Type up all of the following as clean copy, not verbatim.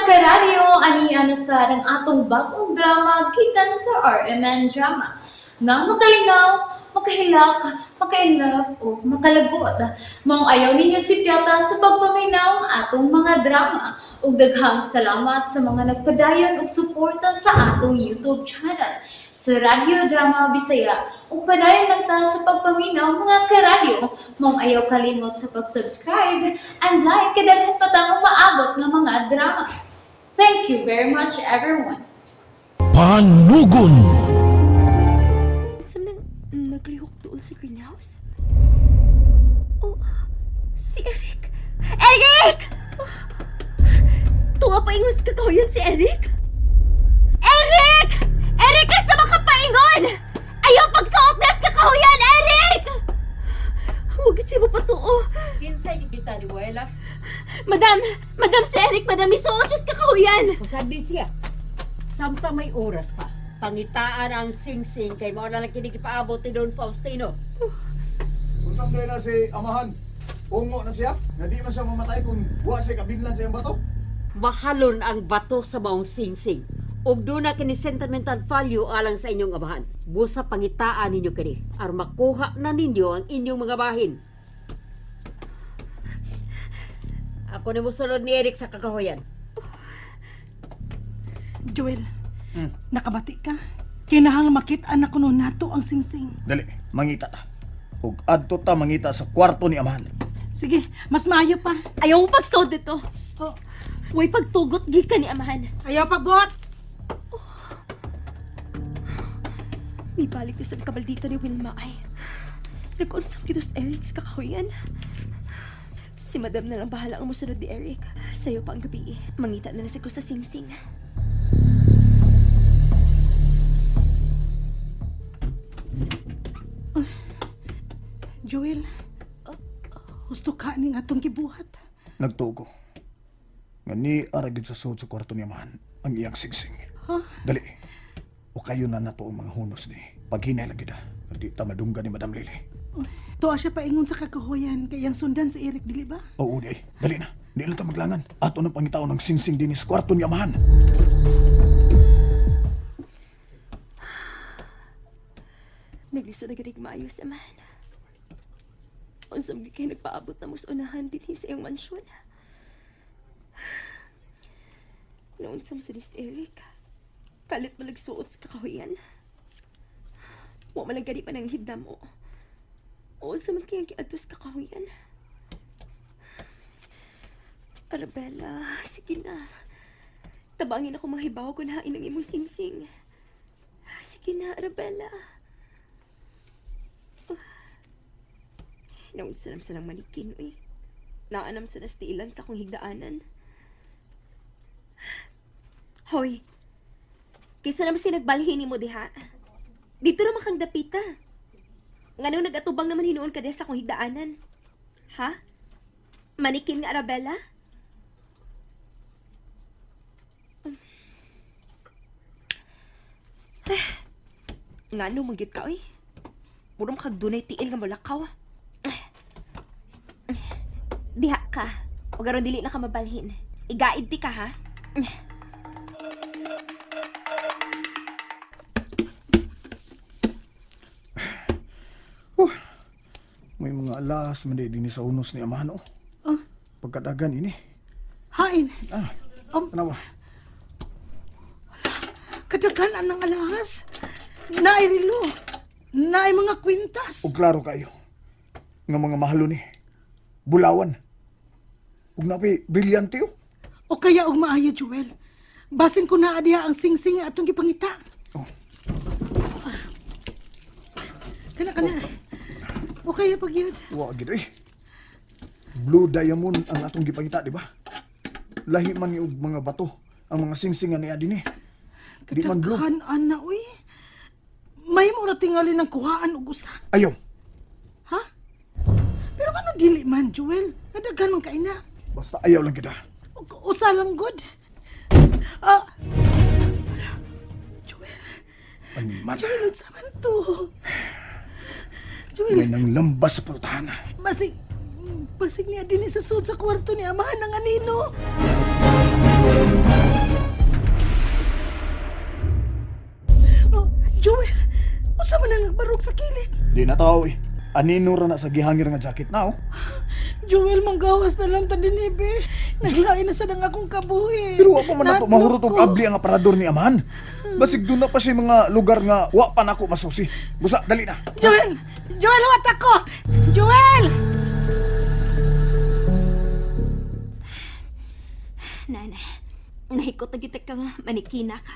karadyo, aniya na sa ng atong bagong drama gikan sa RMN Drama. Nga makalingaw, makahilak, makailove, o makalagot. Maong ayaw ninyo si Piata sa pagpaminaw ang atong mga drama. Ug daghang salamat sa mga nagpadayon ug suporta sa atong YouTube channel sa Radyo Drama Bisaya. Ug padayon lang ta sa pagpaminaw mga karadyo. Maong ayaw kalimot sa pag-subscribe and like kadaghan pa tang maabot nga mga drama. Thank you very much everyone. Panugon! Saan nang naglihok doon sa greenhouse? Oh, si Eric! Eric! Tuwa pa ingon sa kakahuyan si Eric? Eric! Eric, ka sa makapaingon! Ayaw pagsuot na sa kakahuyan, Eric! Huwag siya mo patuo. Kinsay kita ni Buela. Madam si Eric, madam, isuot siya sa kakahuyan. Usabi siya. Samta may oras pa. Pangitaan ang sing-sing kay mao na lang kinikipaabot ni Don Faustino. Unsang day na si Amahan? Ungo na siya? Na di man siya mamatay kung buwa siya kabinglan sa iyang bato? Mahalon ang bato sa maong sing-sing. Ug doon na kini sentimental value alang sa inyong amahan. Busa pangitaan ninyo kini. Aron makuha na ninyo ang inyong mga bahin. Ako na musulod ni Eric sa kakahuyan. Joel, nakabati ka? Kinahang makit-an na kuno nato ang singsing. Dali, mangita ta. Ug adto ta mangita sa kwarto ni Amahan. Sige, mas maayo pa. Ayaw mo pagsuot dito. Oh, Huwag pagtugot gikan ni amahan. ayaw pagbuhat. May balik to sa kabaldita ni Wilma ay. Nag-unsam dito sa Eric sa kakahuyan. Si madam na lang bahala ang musunod ni Eric. Sa'yo pa ang gabi. Mangita na lang sa sa sing-sing. Joel, gusto ka ning atong gibuhat. Nagtugo. Nga ni aragid sa suod sa kwarto ni Amahan ang iyang singsing. Huh? Dali. O kayo na nato ang mga hunos ni. Paghinay lang kita. Di ta madungga ni Madam Lily. Tuwa siya paingon sa kakahuyan kayang sundan si Eric, dili ba? Oo, di. Dali na. Di na ta maglangan. Ato na pangitaon ng singsing din sa kwarto ni Amahan. Nagliso na ganig maayos, amahan. Unsam gi kayo nagpaabot na musunahan din sa iyong mansyon. Naunsam sa dis Eric. Kalit malagsuot sa kakahuyan. Wa malagani pa ng hidam mo. O sa man kayang kiadto sa kakahuyan. Arabella, sige na. Tabangin ako mahibaw kung hain ang imong sing-sing. Sige na, Arabella. Naunsanam sa nang manikin, uy. Naanam sa nastiilan sa akong higdaanan. Hoy, kaysa naman si nagbalhin mo diha. Dito naman kang dapita. Nga nung nagatubang naman hinuon ka diha sa akong higdaanan. Ha? Manikin nga, Arabella? Nga nung mangyot ka, uy. Puro makagdunay tiil nga malakaw. Diha ka. Huwag aron dili na ka mabalhin. Igaid ti ka, ha? May mga alas man din sa unos ni Amahan. Oh, Pagkadagan ini. hain. Ano ba? Kadaghanan ng alahas. Naay rilo. Naay mga kwintas. O klaro kayo. Nga mga mahalo ni. Bulawan. Ug napi brilyante oh. O kaya og maayo, Joel. Basin ko na adiha ang singsing nga atong gipangita. Oh. Kana. O kaya pag yun. Wa gid eh. Blue diamond ang atong gipangita, di ba? Lahi man ni og mga bato ang mga singsingan ni adini. Di man blue. Kadaghanan na, uy. May mura tingali ng kuhaan og usa. Ayaw. Ha? Pero ano dili man, Joel? Nadaghan man kaina. Basta ayaw lang kita. Usa lang good. Ah. Joel. Animal. Joel, unsa man to? May Joel, nang lambas sa pultahan. basig niya din sa sud sa kwarto ni amahan ng anino. Di na tao eh. Anino ra na sa gihangir nga jacket na oh. Joel, manggawas na lang ta din, be. Naglain na sa nang akong kabuhi. Pero wa pa man nato Natlo mahurot og ko. abli ang aparador ni amahan. Basig doon na pa siya mga lugar nga wa pa nako masusi. Busa, dali na. Joel! Joel, wat ako! Joel! Nana, nahikot na kita ka nga, manikina ka.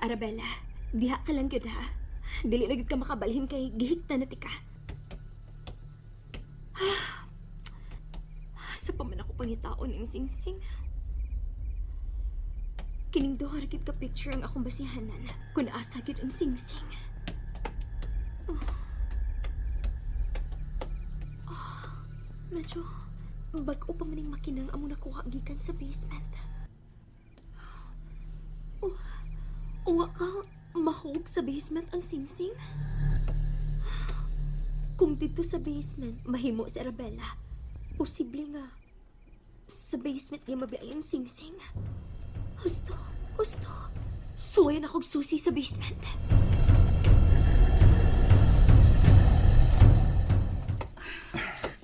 Arabella, diha ka lang gud ha. Dili na gid ka makabalhin kay gihigta na tika. Sa paman ako pangitaon ng singsing. Kining duha ra gid ka picture ang akong basihanan kung asa gid ang singsing. Medyo bag-o pa maning makinang amo nakuha gikan sa basement. Uwa ka mahug sa basement ang singsing. Kung dito sa basement mahimo si Arabella, posible nga sa basement niya mabiay ang singsing. Husto. Suwayan akong susi sa basement.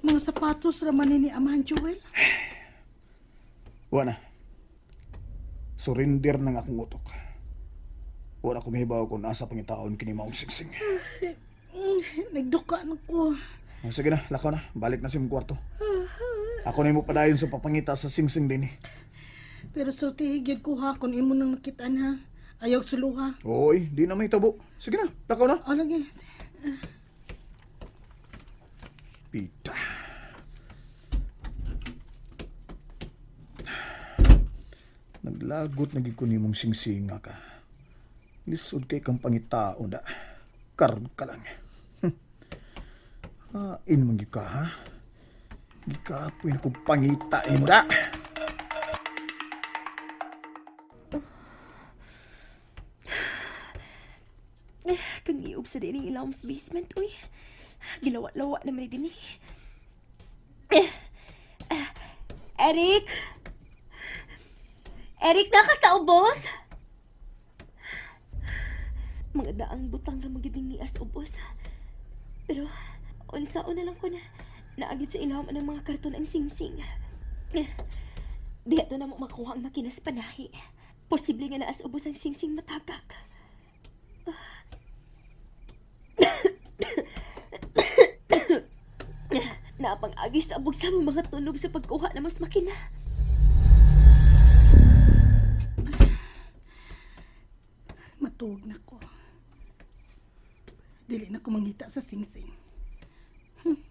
Mga sapatos raman ni amahan, Joel. Wa na. Surrender nang akong utok. Wala ko mahibaw kung asa pangitaon kini maong singsing. Nagduka na ko. Oh, sige na, lakaw na. Balik na sa imong kwarto. Ako na mo padayon sa papangita sa singsing din eh. Pero sulti higid ko ha kung imo nang nakitaan ha. Ayaw suluha. Oy, di na may tabo. Sige na, lakaw na. O lagi. Pita. Naglagot na gid ko nimong singsinga ka. Lisod kay kang pangitao da. Karon ka lang. Hain man gyud ka ha. Gikapoy na kong pangita mo da. Kang iub sa dining ilawom sa basement, uy. Gilawa-lawa naman din eh. Eric? Eric, naka sa ubos? Mga daang butang na magiging nias ubos. Pero, unsaon na lang ko na naagit sa ilawom ng mga karton ang singsing. Di ato na mo makuha ang makinas panahi. Posible nga naas ubos ang singsing matagak. Napang-agis sa abog sa mga tunog sa pagkuha na mas makina. Matuog na ko. Dili na ko mangita sa singsing.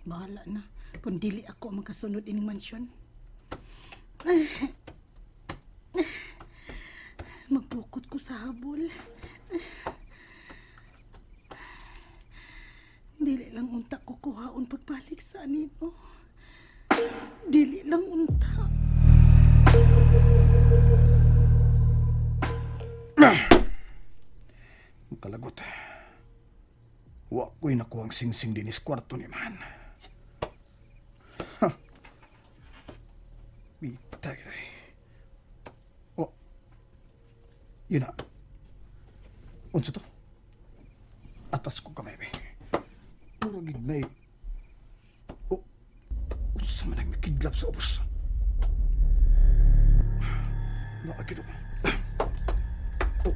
Bahala na. Kung dili ako magkasunod ining mansyon. Magbukod ko sa habol. Dili lang unta ko kuhaon pagbalik sa anino. Dili lang unta. Kalagot. Wa ko'y nakuha ang singsing din is kwarto ni man. Ha. Bitay ray. Oh. Yun na. Unsa to? Atas ko kamay be. Muragid na eh. Oh. Unsa man ang nakidlap sa ubos. Nakakito. Oh.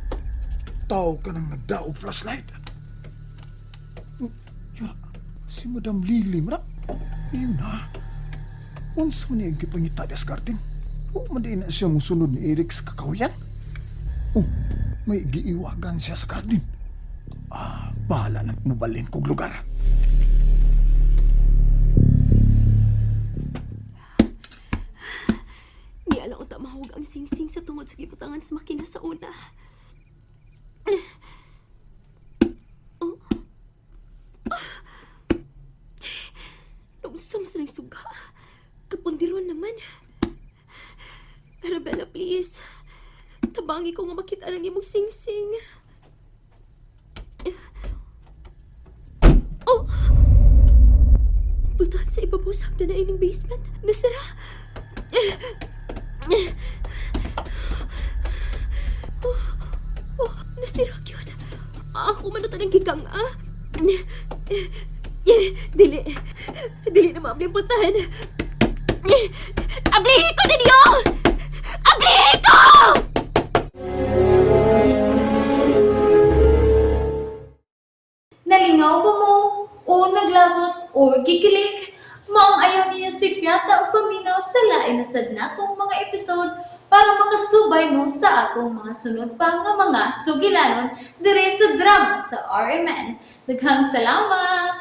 Tao ka nang nagdaog flashlight. Yun, si Madam Lily, mara. Yun na. Unsa man niyang kipangita des garden? O, madi na siya musunod ni Eric sa kakawayan. Oh, may giiwagan siya sa garden. Bahala na mubalin kong lugar. Di alam ko mahug ang singsing sa tungod sa gibutangan sa makina sa una. Nungsam sa nang suga. Kapundiron naman. Arabella, please. Tabangi ko nga makita ng imong singsing. Oh! Bultahan sa ibabaw sa hagdan na ining basement. Nasara! Oh, nasira yun. Ako man ang gigang, ah. Dili na maabli ang puntahan. Ablihi ko ninyo! Ablihi ko! Nalingaw ba mo? O naglagot? O gikilik? Maong ayaw niyo si Piata o paminaw sa lain na sad natong mga episode para makasubay mo sa atong mga sunod pa nga mga sugilanon dire sa drama sa RMN. Daghang salamat!